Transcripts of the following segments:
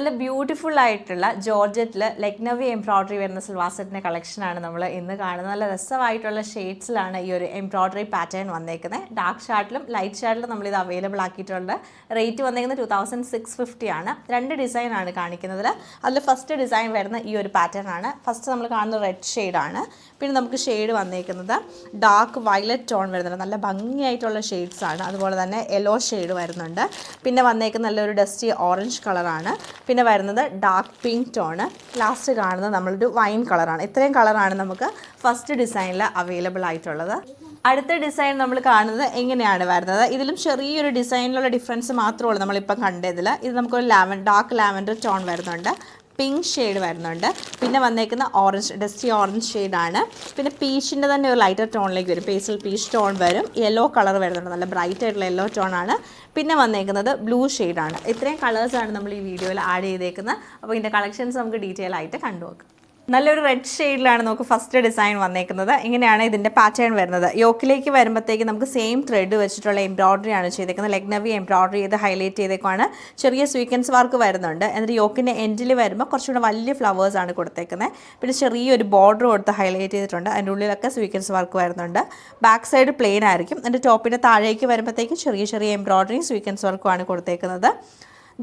നല്ല ബ്യൂട്ടിഫുൾ ആയിട്ടുള്ള ജോർജറ്റിൽ ലക്നവി എംബ്രോയ്ഡറി വരുന്ന സൽവാർ സെറ്റിൻ്റെ കളക്ഷനാണ് നമ്മൾ ഇന്ന് കാണുന്നത്. നല്ല രസമായിട്ടുള്ള ഷെയ്ഡ്സിലാണ് ഈ ഒരു എംബ്രോയ്ഡറി പാറ്റേൺ വന്നേക്കുന്നത്. ഡാർക്ക് ഷാർട്ടിലും ലൈറ്റ് ഷാർട്ടിലും നമ്മളിത് അവൈലബിൾ ആക്കിയിട്ടുണ്ട്. റേറ്റ് വന്നേക്കുന്നത് 2650 ആണ്. 2 ഡിസൈനാണ് കാണിക്കുന്നത്. അതിൽ ഫസ്റ്റ് ഡിസൈൻ വരുന്ന ഈ ഒരു പാറ്റേൺ ആണ്. ഫസ്റ്റ് നമ്മൾ കാണുന്ന റെഡ് ഷെയ്ഡാണ്. പിന്നെ നമുക്ക് ഷെയ്ഡ് വന്നേക്കുന്നത് ഡാർക്ക് വയലറ്റ് ടോൺ വരുന്നുണ്ട്. നല്ല ഭംഗിയായിട്ടുള്ള ഷെയ്ഡ്സാണ്. അതുപോലെ തന്നെ യെല്ലോ ഷെയ്ഡ് വരുന്നുണ്ട്. പിന്നെ വന്നേക്കുന്ന നല്ലൊരു ഡസ്റ്റി ഓറഞ്ച് കളറാണ്. പിന്നെ വരുന്നത് ഡാർക്ക് പിങ്ക് ടോണ്. ലാസ്റ്റ് കാണുന്നത് നമ്മളൊരു വൈൻ കളറാണ്. ഇത്രയും കളറാണ് നമുക്ക് ഫസ്റ്റ് ഡിസൈനിൽ അവൈലബിൾ ആയിട്ടുള്ളത്. അടുത്ത ഡിസൈൻ നമ്മൾ കാണുന്നത് എങ്ങനെയാണ് വരുന്നത്. ഇതിലും ചെറിയൊരു ഡിസൈനിലുള്ള ഡിഫറൻസ് മാത്രമേ ഉള്ളൂ നമ്മളിപ്പം കണ്ടതിൽ. ഇത് നമുക്കൊരു ഡാർക്ക് ലാവൻഡർ ടോൺ വരുന്നുണ്ട്. പിങ്ക് ഷെയ്ഡ് വരുന്നുണ്ട്. പിന്നെ വന്നേക്കുന്ന ഓറഞ്ച് ഡസ്റ്റി ഓറഞ്ച് ഷെയ്ഡാണ്. പിന്നെ പീച്ചിൻ്റെ തന്നെ ഒരു ലൈറ്റർ ടോണിലേക്ക് വരും. പേസിൽ പീച്ച് ടോൺ വരും. യെല്ലോ കളർ വരുന്നുണ്ട്. നല്ല ബ്രൈറ്റ് ആയിട്ടുള്ള യെല്ലോ ടോണാണ്. പിന്നെ വന്നേക്കുന്നത് ബ്ലൂ ഷെയ്ഡാണ്. ഇത്രയും കളേഴ്സാണ് നമ്മൾ ഈ വീഡിയോയിൽ ആഡ് ചെയ്തേക്കുന്നത്. അപ്പോൾ ഇതിൻ്റെ കളക്ഷൻസ് നമുക്ക് ഡീറ്റെയിൽ ആയിട്ട് കണ്ടുനോക്കാം. നല്ലൊരു റെഡ് ഷെയ്ഡിലാണ് നമുക്ക് ഫസ്റ്റ് ഡിസൈൻ വന്നേക്കുന്നത്. ഇങ്ങനെയാണ് ഇതിൻ്റെ പാറ്റേൺ വരുന്നത്. യോക്കിലേക്ക് വരുമ്പോഴത്തേക്ക് നമുക്ക് സെയിം ത്രെഡ് വെച്ചിട്ടുള്ള എംബ്രോയ്ഡറി ആണ് ചെയ്തേക്കുന്നത്. ലക്നവി എംബ്രോയ്ഡറി ചെയ്ത് ഹൈലൈറ്റ് ചെയ്തേക്കാണ്. ചെറിയ സ്വീക്വൻസ് വർക്ക് വരുന്നുണ്ട്. എന്നിട്ട് യോക്കിൻ്റെ എൻഡിൽ വരുമ്പോൾ കുറച്ചുകൂടെ വലിയ ഫ്ലവേഴ്സാണ് കൊടുത്തേക്കുന്നത്. പിന്നെ ചെറിയൊരു ബോർഡർ കൊടുത്ത് ഹൈലൈറ്റ് ചെയ്തിട്ടുണ്ട്. അതിൻ്റെ ഉള്ളിലൊക്കെ സ്വീക്വൻസ് വർക്ക് വരുന്നുണ്ട്. ബാക്ക് സൈഡ് പ്ലെയിൻ ആയിരിക്കും. എന്നിട്ട് ടോപ്പിൻ്റെ താഴേക്ക് വരുമ്പോഴത്തേക്ക് ചെറിയ ചെറിയ എംബ്രോയ്ഡറിയും സ്വീക്വൻസ് വർക്കുമാണ് കൊടുത്തേക്കുന്നത്.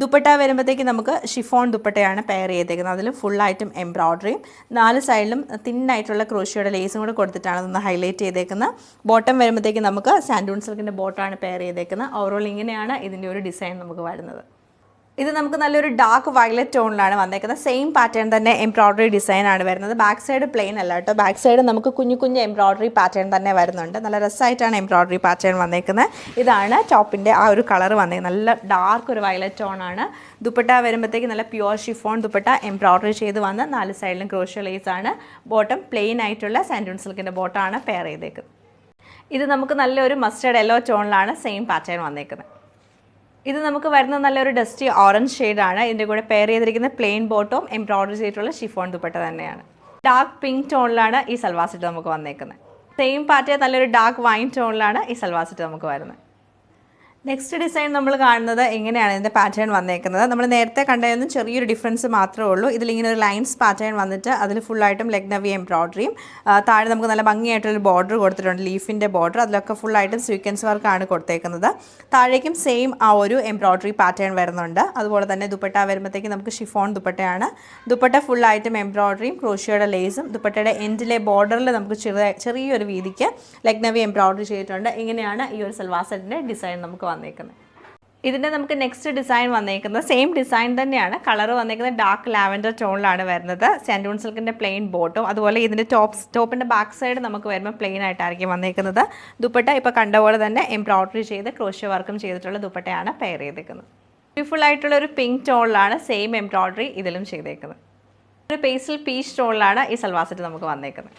ദുപ്പട്ട വരുമ്പോഴത്തേക്ക് നമുക്ക് ഷിഫോൺ ദുപ്പട്ടയാണ് പെയർ ചെയ്തേക്കുന്നത്. അതിൽ ഫുള്ളായിട്ടും എംബ്രോയ്ഡറിയും 4 സൈഡിലും തിന്നായിട്ടുള്ള ക്രോഷിയുടെ ലേസും കൂടെ കൊടുത്തിട്ടാണ് അതൊന്ന് ഹൈലൈറ്റ് ചെയ്തേക്കുന്നത്. ബോട്ടം വരുമ്പോഴത്തേക്ക് നമുക്ക് സാൻഡൂൺ സിൽക്കിൻ്റെ ബോട്ടമാണ് പെയർ ചെയ്തേക്കുന്നത്. ഓവറോൾ ഇങ്ങനെയാണ് ഇതിൻ്റെ ഒരു ഡിസൈൻ നമുക്ക് വരുന്നത്. ഇത് നമുക്ക് നല്ലൊരു ഡാർക്ക് വയലറ്റ് ടോണിലാണ് വന്നേക്കുന്നത്. സെയിം പാറ്റേൺ തന്നെ എംബ്രോയ്ഡറി ഡിസൈൻ ആണ് വരുന്നത്. ബാക്ക് സൈഡ് പ്ലെയിൻ അല്ല കേട്ടോ. ബാക്ക് സൈഡ് നമുക്ക് കുഞ്ഞു കുഞ്ഞു എംബ്രോയ്ഡറി പാറ്റേൺ തന്നെ വരുന്നുണ്ട്. നല്ല രസമായിട്ടാണ് എംബ്രോയ്ഡറി പാറ്റേൺ വന്നേക്കുന്നത്. ഇതാണ് ടോപ്പിൻ്റെ ആ ഒരു കളർ വന്നേക്കുന്നത്. നല്ല ഡാർക്ക് ഒരു വയലറ്റ് ടോണാണ്. ദുപ്പട്ട വരുമ്പോഴത്തേക്ക് നല്ല പ്യുവർ ഷിഫോൺ ദുപ്പട്ട എംബ്രോയ്ഡറി ചെയ്ത് വന്ന് 4 സൈഡിലും ക്രോഷ്യോ ലേസ് ആണ്. ബോട്ടം പ്ലെയിൻ ആയിട്ടുള്ള സാൻഡൂൺ സിൽക്കിൻ്റെ ബോട്ടമാണ് പെയർ ചെയ്തേക്കുന്നത്. ഇത് നമുക്ക് നല്ലൊരു മസ്റ്റേർഡ് യെല്ലോ ടോണിലാണ് സെയിം പാറ്റേൺ വന്നേക്കുന്നത്. ഇത് നമുക്ക് വരുന്ന നല്ലൊരു ഡസ്റ്റി ഓറഞ്ച് ഷെയ്ഡാണ്. ഇതിൻ്റെ കൂടെ പെയർ ചെയ്തിരിക്കുന്ന പ്ലെയിൻ ബോട്ടവും എംബ്രോയ്ഡറി ചെയ്തിട്ടുള്ള ഷിഫോൺ ദുപ്പട്ട തന്നെയാണ്. ഡാർക്ക് പിങ്ക് ടോണിലാണ് ഈ സൽവാർ സെറ്റ് നമുക്ക് വന്നേക്കുന്നത്. സെയിം പാറ്റേൺ നല്ലൊരു ഡാർക്ക് വൈൻ ടോണിലാണ് ഈ സൽവാർ സെറ്റ് നമുക്ക് വരുന്നത്. നെക്സ്റ്റ് ഡിസൈൻ നമ്മൾ കാണുന്നത് എങ്ങനെയാണ് ഇതിൻ്റെ പാറ്റേൺ വന്നേക്കുന്നത്. നമ്മൾ നേരത്തെ കണ്ടതിനും ചെറിയൊരു ഡിഫറൻസ് മാത്രമേ ഉള്ളൂ. ഇതിലിങ്ങനെ ഒരു ലൈൻസ് പാറ്റേൺ വന്നിട്ട് അതിൽ ഫുള്ളായിട്ടും ലക്നവി എംബ്രോയ്ഡറിയും താഴെ നമുക്ക് നല്ല ഭംഗിയായിട്ടൊരു ബോർഡർ കൊടുത്തിട്ടുണ്ട്. ലീഫിൻ്റെ ബോർഡർ. അതിലൊക്കെ ഫുള്ളായിട്ടും സ്വീക്വൻസ് വർക്കാണ് കൊടുത്തേക്കുന്നത്. താഴേക്കും സെയിം ആ ഒരു എംബ്രോയ്ഡറി പാറ്റേൺ വരുന്നുണ്ട്. അതുപോലെ തന്നെ ദുപ്പട്ട വരുമ്പോഴത്തേക്ക് നമുക്ക് ഷിഫോൺ ദുപ്പട്ടയാണ്. ദുപ്പട്ട ഫുള്ളായിട്ടും എംബ്രോയ്ഡറിയും ക്രോഷിയോയുടെ ലേസും ദുപ്പട്ടയുടെ എൻഡിലെ ബോർഡറിൽ നമുക്ക് ചെറിയൊരു വീതിക്ക് ലക്നവി എംബ്രോയ്ഡറി ചെയ്തിട്ടുണ്ട്. ഇങ്ങനെയാണ് ഈ ഒരു സൽവാർ സെറ്റിൻ്റെ ഡിസൈൻ നമുക്ക് വന്നേക്കുന്നത്. ഇതിൻ്റെ നമുക്ക് നെക്സ്റ്റ് ഡിസൈൻ വന്നേക്കുന്നത് സെയിം ഡിസൈൻ തന്നെയാണ്. കളർ വന്നേക്കുന്നത് ഡാർക്ക് ലാവൻഡർ ടോണിലാണ് വരുന്നത്. സാൻഡൂൺ സിൽക്കിൻ്റെ പ്ലെയിൻ ബോട്ടും അതുപോലെ ഇതിൻ്റെ ടോപ്പിൻ്റെ ബാക്ക് സൈഡ് നമുക്ക് വരുമ്പോൾ പ്ലെയിൻ ആയിട്ടായിരിക്കും വന്നേക്കുന്നത്. ദുപ്പട്ട ഇപ്പോൾ കണ്ട പോലെ തന്നെ എംബ്രോയ്ഡറി ചെയ്ത് ക്രോഷ്യോ വർക്കും ചെയ്തിട്ടുള്ള ദുപ്പട്ടയാണ് പെയർ ചെയ്തേക്കുന്നത്. ബ്യൂട്ടിഫുൾ ആയിട്ടുള്ള ഒരു പിങ്ക് ടോണിലാണ് സെയിം എംബ്രോയ്ഡറി ഇതിലും ചെയ്തേക്കുന്നത്. ഒരു പേസ്റ്റൽ പീച്ച് ടോണിലാണ് ഈ സൽവാർ സെറ്റ് നമുക്ക് വന്നേക്കുന്നത്.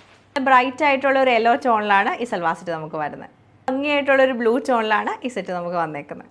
ബ്രൈറ്റ് ആയിട്ടുള്ള ഒരു യെല്ലോ ടോണിലാണ് ഈ സൽവാർ സെറ്റ് നമുക്ക് വരുന്നത്. ഭംഗിയായിട്ടുള്ളൊരു ബ്ലൂ ടോണിലാണ് ഈ സെറ്റ് നമുക്ക് വന്നേക്കുന്നത്.